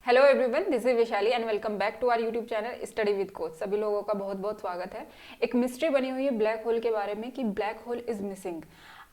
Hello everyone, this is Vaishali and welcome back to our YouTube channel study with coach. सभी लोगों का बहुत बहुत स्वागत है। एक मिस्ट्री बनी हुई है ब्लैक होल के बारे में कि ब्लैक होल इज मिसिंग।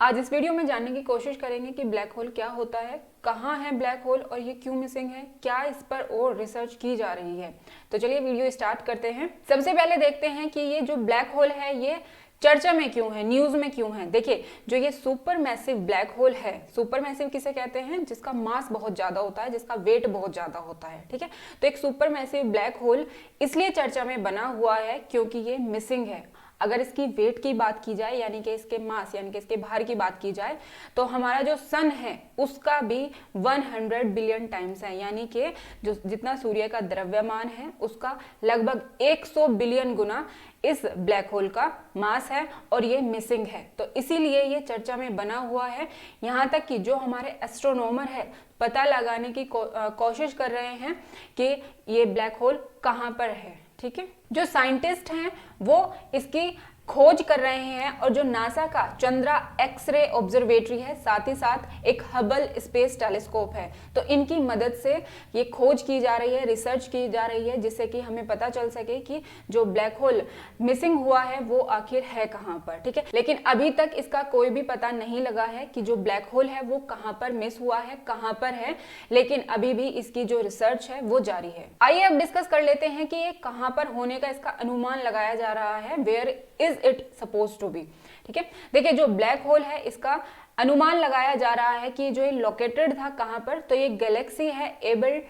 आज इस वीडियो में जानने की कोशिश करेंगे कि ब्लैक होल क्या होता है, कहाँ है ब्लैक होल और ये क्यों मिसिंग है, क्या इस पर और रिसर्च की जा रही है। तो चलिए वीडियो स्टार्ट करते हैं। सबसे पहले देखते हैं कि ये जो ब्लैक होल है ये चर्चा में क्यों है, न्यूज में क्यों है। देखिए, जो ये सुपर मैसिव ब्लैक होल है, सुपर मैसिव किसे कहते हैं? जिसका मास बहुत ज्यादा होता है, जिसका वेट बहुत ज्यादा होता है। ठीक है, तो एक सुपर मैसिव ब्लैक होल इसलिए चर्चा में बना हुआ है क्योंकि ये मिसिंग है। अगर इसकी वेट की बात की जाए, यानी कि इसके मास यानी कि इसके भार की बात की जाए, तो हमारा जो सन है उसका भी 100 बिलियन टाइम्स है, यानी कि जो जितना सूर्य का द्रव्यमान है उसका लगभग 100 बिलियन गुना इस ब्लैक होल का मास है और ये मिसिंग है। तो इसीलिए ये चर्चा में बना हुआ है। यहाँ तक कि जो हमारे एस्ट्रोनॉमर है पता लगाने की कोशिश कर रहे हैं कि ये ब्लैक होल कहाँ पर है। ठीक है, जो साइंटिस्ट हैं वो इसकी खोज कर रहे हैं और जो नासा का चंद्रा एक्सरे ऑब्जर्वेटरी है, साथ ही साथ एक हबल स्पेस टेलीस्कोप है, तो इनकी मदद से ये खोज की जा रही है, रिसर्च की जा रही है, जिससे कि हमें पता चल सके कि जो ब्लैक होल मिसिंग हुआ है वो आखिर है कहाँ पर। ठीक है, लेकिन अभी तक इसका कोई भी पता नहीं लगा है कि जो ब्लैक होल है वो कहाँ पर मिस हुआ है, कहाँ पर है, लेकिन अभी भी इसकी जो रिसर्च है वो जारी है। आइए अब डिस्कस कर लेते हैं कि ये कहाँ पर होने का इसका अनुमान लगाया जा रहा है, where is it suppose to be. ठीक है, देखिए जो ब्लैक होल है इसका अनुमान लगाया जा रहा है कि जो ये लोकेटेड था कहां पर, तो ये गैलेक्सी है एबल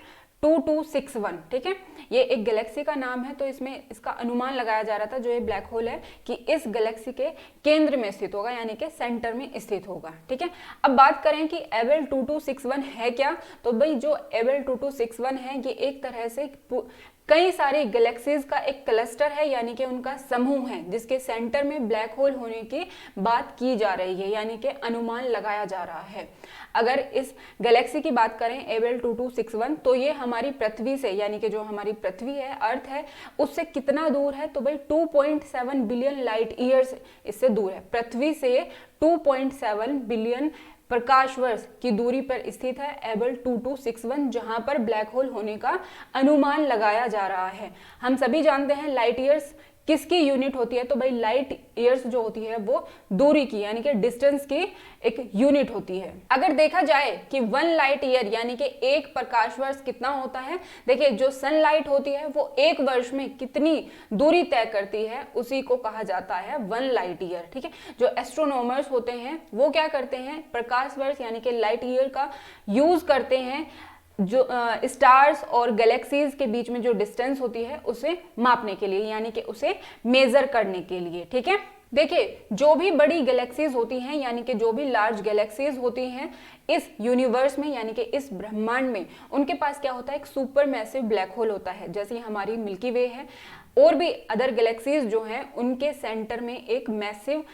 2261। ठीक है, ये एक गैलेक्सी का नाम है, तो इसमें इसका अनुमान लगाया जा रहा था जो ये ब्लैक होल है कि इस गैलेक्सी के केंद्र में स्थित होगा, यानी कि सेंटर में स्थित होगा। ठीक है, अब बात करें कि एबल 2261 है क्या, तो भाई जो एबल 2261 है ये एक तरह से कई सारी गैलेक्सीज का एक क्लस्टर है, यानी कि उनका समूह है, जिसके सेंटर में ब्लैक होल होने की बात की जा रही है, यानी कि अनुमान लगाया जा रहा है। अगर इस गैलेक्सी की बात करें एबल 2261, तो ये हमारी पृथ्वी से, यानी कि जो हमारी पृथ्वी है, अर्थ है, उससे कितना दूर है, तो भाई 2.7 बिलियन लाइट ईयर्स इससे दूर है। पृथ्वी से 2.7 बिलियन प्रकाश वर्ष की दूरी पर स्थित है एबल 2261, जहां पर ब्लैक होल होने का अनुमान लगाया जा रहा है। हम सभी जानते हैं लाइट ईयर्स किसकी यूनिट होती है, तो भाई लाइट ईयर्स जो होती है वो दूरी की, यानी कि डिस्टेंस की एक यूनिट होती है। अगर देखा जाए कि 1 लाइट ईयर यानी कि एक प्रकाश वर्ष कितना होता है, देखिए जो सनलाइट होती है वो एक वर्ष में कितनी दूरी तय करती है उसी को कहा जाता है 1 लाइट ईयर। ठीक है, जो एस्ट्रोनॉमर्स होते हैं वो क्या करते हैं, प्रकाश वर्ष यानी कि लाइट ईयर का यूज करते हैं जो स्टार्स और गैलेक्सीज के बीच में जो डिस्टेंस होती है उसे मापने के लिए, यानी कि उसे मेजर करने के लिए। ठीक है, देखिए जो भी बड़ी गैलेक्सीज होती हैं, यानी कि जो भी लार्ज गैलेक्सीज होती हैं इस यूनिवर्स में, यानी कि इस ब्रह्मांड में, उनके पास क्या होता है, एक सुपर मैसिव ब्लैक होल होता है। जैसे हमारी मिल्की वे है और भी अदर गैलेक्सीज जो हैं उनके सेंटर में एक मैसिव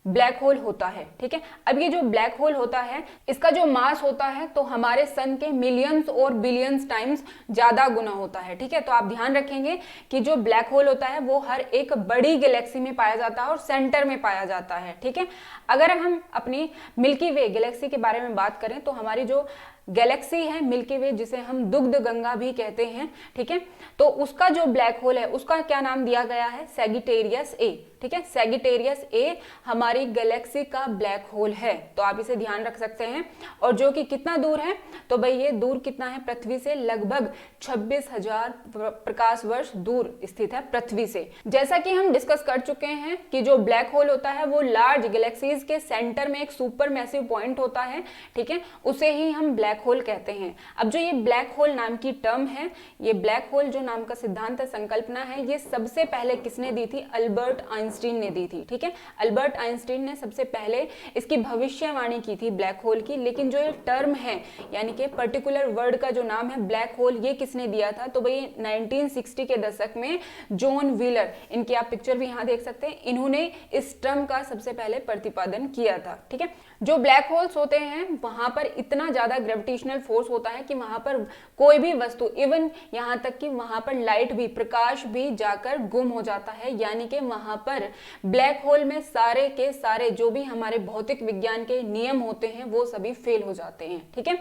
ब्लैक होल होता है। ठीक है, अब ये जो ब्लैक होल होता है इसका जो मास होता है तो हमारे सन के मिलियंस और बिलियंस टाइम्स ज्यादा गुना होता है। ठीक है, तो आप ध्यान रखेंगे कि जो ब्लैक होल होता है वो हर एक बड़ी गैलेक्सी में पाया जाता है और सेंटर में पाया जाता है। ठीक है, अगर हम अपनी मिल्की वे गैलेक्सी के बारे में बात करें तो हमारी जो गैलेक्सी है मिल्की वे, जिसे हम दुग्ध गंगा भी कहते हैं, ठीक है, तो उसका जो ब्लैक होल है उसका क्या नाम दिया गया है, सैगिटेरियस ए। ठीक है, सैगिटेरियस ए हमारी गैलेक्सी का ब्लैक होल है, तो आप इसे ध्यान रख सकते हैं। और जो कि कितना दूर है, तो भाई ये दूर कितना है, पृथ्वी से लगभग 26,000 प्रकाश वर्ष दूर स्थित है पृथ्वी से। जैसा कि हम डिस्कस कर चुके हैं कि जो ब्लैक होल होता है वो लार्ज गैलेक्सीज के सेंटर में एक सुपर मैसिव पॉइंट होता है। ठीक है, उसे ही हम ब्लैक होल कहते हैं। अब जो ये ब्लैक होल नाम की टर्म है, ये ब्लैक होल जो नाम का सिद्धांत है, संकल्पना है, ये सबसे पहले किसने दी थी, अल्बर्ट आइंस्टीन ने दी थी। ठीक है, अल्बर्ट आइंस्टीन ने सबसे पहले इसकी भविष्यवाणी की थी ब्लैक होल की। लेकिन जो ये टर्म है, यानी कि पर्टिकुलर वर्ड का जो नाम है ब्लैक होल, ये किसने दिया था, तो भाई 1960 के दशक में जॉन व्हीलर, इनकी आप पिक्चर भी यहाँ देख सकते हैं, इन्होंने इस टर्म का सबसे पहले प्रतिपादन किया था। ठीक है, जो ब्लैक होल्स होते हैं वहां पर इतना ज्यादा ग्रेविटेशनल फोर्स होता है कि वहां पर कोई भी वस्तु, इवन यहाँ तक कि वहां पर लाइट भी, प्रकाश भी जाकर गुम हो जाता है, यानी कि वहां पर ब्लैक होल में सारे के सारे जो भी हमारे भौतिक विज्ञान के नियम होते हैं वो सभी फेल हो जाते हैं। ठीक है,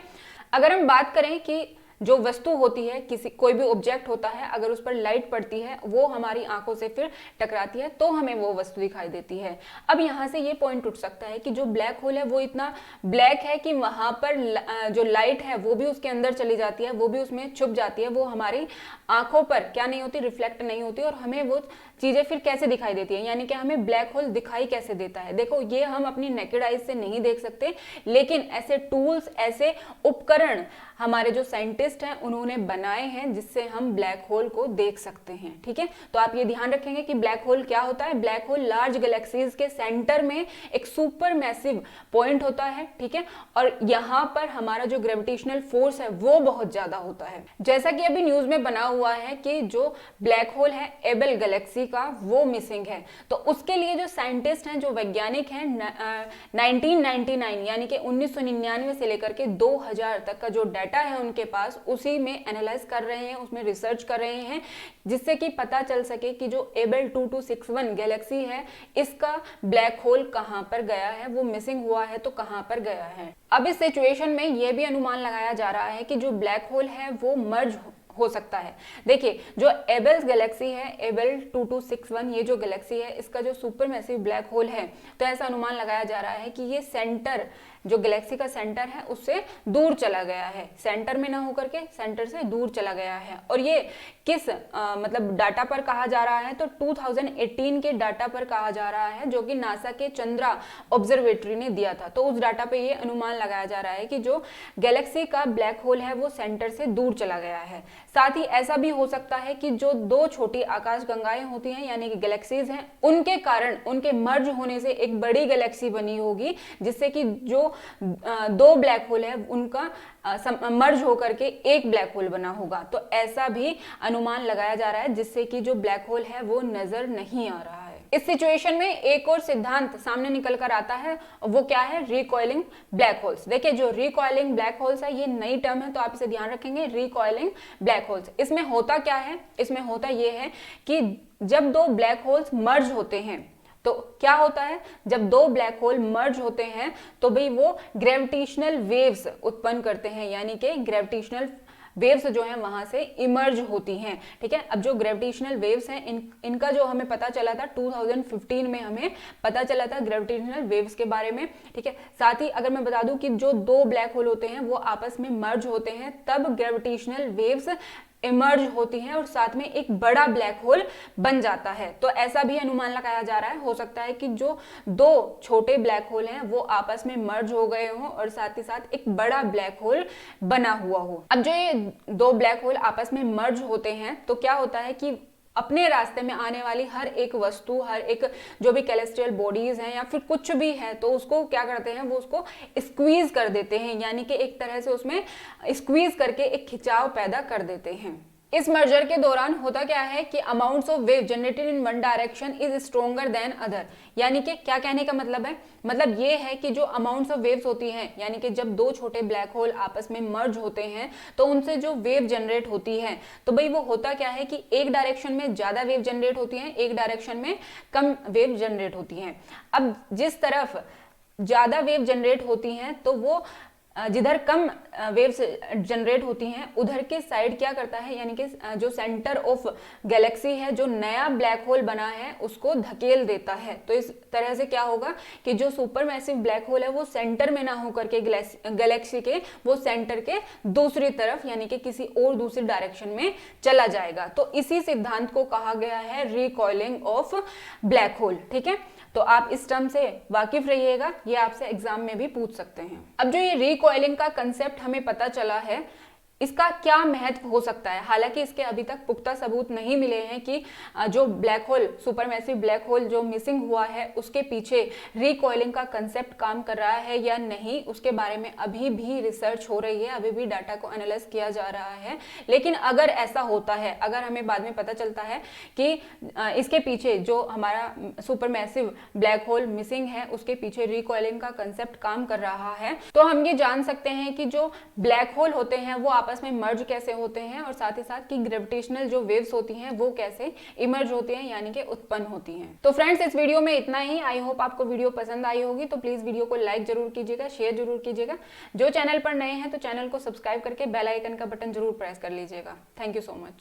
अगर हम बात करें कि जो वस्तु होती है, किसी कोई भी ऑब्जेक्ट होता है, अगर उस पर लाइट पड़ती है वो हमारी आंखों से फिर टकराती है तो हमें वो वस्तु दिखाई देती है। अब यहाँ से ये पॉइंट उठ सकता है कि जो ब्लैक होल है वो इतना ब्लैक है कि वहां पर जो लाइट है वो भी उसके अंदर चली जाती है, वो भी उसमें छुप जाती है, वो हमारी आंखों पर क्या नहीं होती, रिफ्लेक्ट नहीं होती, और हमें वो चीजें फिर कैसे दिखाई देती है, यानी कि हमें ब्लैक होल दिखाई कैसे देता है। देखो ये हम अपनी नेकेड आइज से नहीं देख सकते, लेकिन ऐसे टूल्स, ऐसे उपकरण हमारे जो साइंटिस्ट हैं उन्होंने बनाए हैं जिससे हम ब्लैक होल को देख सकते हैं। ठीक है, तो आप ये ध्यान रखेंगे कि ब्लैक होल क्या होता है। ब्लैक होल लार्ज गैलेक्सीज के सेंटर में एक सुपर मैसिव पॉइंट होता है। ठीक है, और यहाँ पर हमारा जो ग्रेविटेशनल फोर्स है वो बहुत ज्यादा होता है। जैसा कि अभी न्यूज में बना हुआ है कि जो ब्लैक होल है एबल गैलेक्सी का, वो मिसिंग है। तो उसके लिए जो साइंटिस्ट हैं, जो वैज्ञानिक हैं, 1999 यानी कि 1999 से लेकर के 2000 तक का जो डाटा है उनके पास, उसी में एनालाइज कर रहे हैं, उसमें रिसर्च कर रहे हैं, जिससे कि पता चल सके कि जो एबल 2261 गैलेक्सी है इसका ब्लैक होल कहां पर गया है, वो मिसिंग हुआ है तो कहां पर गया है। अब इस सिचुएशन में यह भी अनुमान लगाया जा रहा है कि जो ब्लैक होल है वो मर्ज हो सकता है। देखिए जो एबल्स गैलेक्सी है, एबल 2261, ये जो गैलेक्सी है इसका जो सुपर मैसिव ब्लैक होल है, तो ऐसा अनुमान लगाया जा रहा है कि ये सेंटर, जो गैलेक्सी का सेंटर है उससे दूर चला गया है, सेंटर में ना होकर के सेंटर से दूर चला गया है। और ये किस मतलब डाटा पर कहा जा रहा है, तो 2018 के डाटा पर कहा जा रहा है, जो कि नासा के चंद्रा ऑब्जर्वेटरी ने दिया था। तो उस डाटा पे ये अनुमान लगाया जा रहा है कि जो गैलेक्सी का ब्लैक होल है वो सेंटर से दूर चला गया है। साथ ही ऐसा भी हो सकता है कि जो दो छोटी आकाश गंगाएं होती हैं यानी कि गैलेक्सीज हैं, उनके कारण, उनके मर्ज होने से एक बड़ी गैलेक्सी बनी होगी, जिससे कि जो दो ब्लैक होल है उनका मर्ज होकर के एक ब्लैक होल बना होगा। तो ऐसा भी अनुमान लगाया जा रहा है, जिससे कि जो ब्लैक होल है वो नजर नहीं आ रहा है। इस सिचुएशन में एक और सिद्धांत सामने निकल कर आता है, वो क्या है, रिकॉइलिंग ब्लैक होल्स। देखिए जो रिकॉइलिंग ब्लैक होल्स है ये नई टर्म है, तो आप इसे ध्यान रखेंगे, रिकॉइलिंग ब्लैक होल्स। इसमें होता क्या है, इसमें होता ये है कि जब दो ब्लैक होल्स मर्ज होते हैं तो क्या होता है, जब दो ब्लैक होल मर्ज होते हैं तो भाई वो ग्रेविटेशनल वेव्स उत्पन्न करते हैं, यानी कि ग्रेविटेशनल वेव्स जो हैं वहां से इमर्ज होती हैं। ठीक है, अब जो ग्रेविटेशनल वेव्स हैं इनका जो हमें पता चला था 2015 में, हमें पता चला था ग्रेविटेशनल वेव्स के बारे में। ठीक है, साथ ही अगर मैं बता दूं कि जो दो ब्लैक होल होते हैं वो आपस में मर्ज होते हैं, तब ग्रेविटेशनल वेव्स इमर्ज होती हैं और साथ में एक बड़ा ब्लैक होल बन जाता है। तो ऐसा भी अनुमान लगाया जा रहा है, हो सकता है कि जो दो छोटे ब्लैक होल हैं वो आपस में मर्ज हो गए हों और साथ ही साथ एक बड़ा ब्लैक होल बना हुआ हो। अब जो ये दो ब्लैक होल आपस में मर्ज होते हैं तो क्या होता है कि अपने रास्ते में आने वाली हर एक वस्तु, हर एक जो भी कैलेस्ट्रियल बॉडीज हैं या फिर कुछ भी है, तो उसको क्या करते हैं, वो उसको स्क्वीज कर देते हैं, यानी कि एक तरह से उसमें स्क्वीज करके एक खिंचाव पैदा कर देते हैं। इस मर्जर के दौरान होता क्या है कि amounts of wave generated in one direction is stronger then other, यानी कि क्या कहने का मतलब है, मतलब ये है कि जो अमाउंट्स ऑफ वेव्स होती हैं, यानी कि जब दो छोटे ब्लैक होल आपस में मर्ज होते हैं तो उनसे जो वेव जनरेट होती है, तो भाई वो होता क्या है कि एक डायरेक्शन में ज्यादा वेव जनरेट होती है, एक डायरेक्शन में कम वेव जनरेट होती है। अब जिस तरफ ज्यादा वेव जनरेट होती हैं तो वो जिधर कम वेव्स जनरेट होती हैं उधर के साइड क्या करता है, यानी कि जो सेंटर ऑफ गैलेक्सी है, जो नया ब्लैक होल बना है उसको धकेल देता है। तो इस तरह से क्या होगा कि जो सुपर मैसिव ब्लैक होल है वो सेंटर में ना होकर के गैलेक्सी के, वो सेंटर के दूसरी तरफ यानी कि किसी और दूसरी डायरेक्शन में चला जाएगा। तो इसी सिद्धांत को कहा गया है रिकॉइलिंग ऑफ ब्लैक होल। ठीक है, तो आप इस टर्म से वाकिफ रहिएगा, ये आपसे एग्जाम में भी पूछ सकते हैं। अब जो ये रिकॉइलिंग का कंसेप्ट हमें पता चला है, इसका क्या महत्व हो सकता है, हालांकि इसके अभी तक पुख्ता सबूत नहीं मिले हैं कि जो black hole, supermassive black hole जो मिसिंग हुआ है उसके पीछे रिकॉइलिंग का कंसेप्ट काम कर रहा है या नहीं, उसके बारे में अभी भी रिसर्च हो रही है, अभी भी डाटा को एनालाइज किया जा रहा है। लेकिन अगर ऐसा होता है, अगर हमें बाद में पता चलता है कि इसके पीछे जो हमारा सुपरमैसिव ब्लैक होल मिसिंग है उसके पीछे रिकॉइलिंग का कंसेप्ट काम कर रहा है, तो हम ये जान सकते हैं कि जो ब्लैक होल होते हैं वो आपस में मर्ज कैसे होते हैं और साथ ही साथ कि ग्रेविटेशनल जो वेव्स होती हैं वो कैसे इमर्ज होती हैं यानी कि उत्पन्न होती हैं। तो फ्रेंड्स इस वीडियो में इतना ही। आई होप आपको वीडियो पसंद आई होगी, तो प्लीज वीडियो को लाइक जरूर कीजिएगा, शेयर जरूर कीजिएगा। जो चैनल पर नए हैं तो चैनल को सब्सक्राइब करके बेल आइकन का बटन जरूर प्रेस कर लीजिएगा। Thank you so much.